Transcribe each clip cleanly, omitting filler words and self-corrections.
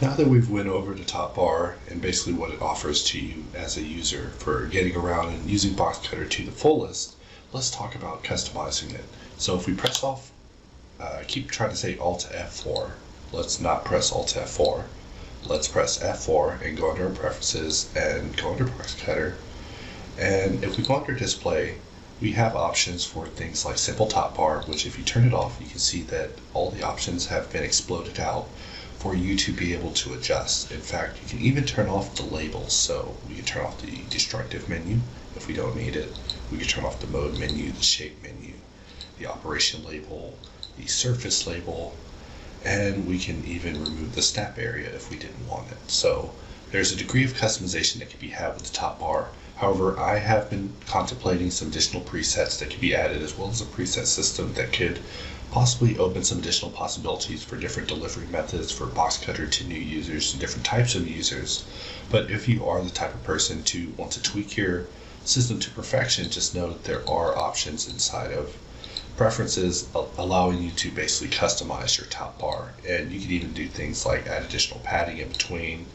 Now that we've went over the top bar and basically what it offers to you as a user for getting around and using BoxCutter to the fullest, let's talk about customizing it. So if we press off, keep trying to say Alt F4. Let's not press Alt F4. Let's press F4 and go under our preferences and go under BoxCutter. And if we go under display, we have options for things like simple top bar, which if you turn it off, you can see that all the options have been exploded out for you to be able to adjust. In fact, you can even turn off the labels. So we can turn off the destructive menu if we don't need it. We can turn off the mode menu, the shape menu, the operation label, the surface label, and we can even remove the snap area if we didn't want it. So there's a degree of customization that can be had with the top bar. However, I have been contemplating some additional presets that could be added, as well as a preset system that could possibly open some additional possibilities for different delivery methods for BoxCutter to new users and different types of users. But if you are the type of person to want to tweak your system to perfection, just know that there are options inside of preferences allowing you to basically customize your top bar. And you can even do things like add additional padding in between.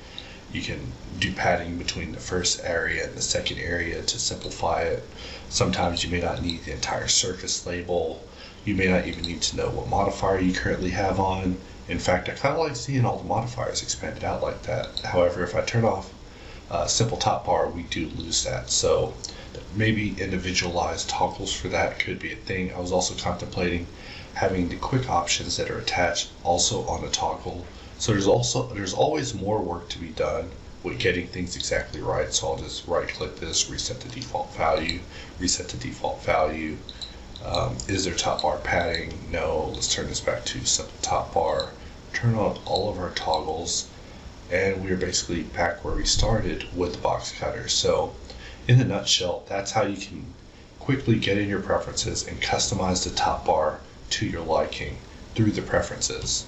You can do padding between the first area and the second area to simplify it. Sometimes you may not need the entire surface label. You may not even need to know what modifier you currently have on. In fact, I kind of like seeing all the modifiers expanded out like that. However, if I turn off simple top bar, we do lose that. So maybe individualized toggles for that could be a thing. I was also contemplating having the quick options that are attached also on a toggle. So there's always more work to be done with getting things exactly right. So I'll just right click this, reset the default value, reset the default value. Is there top bar padding? No. Let's turn this back to simple top bar. Turn on all of our toggles, and we're basically back where we started with the BoxCutter. So in a nutshell, that's how you can quickly get in your preferences and customize the top bar to your liking through the preferences.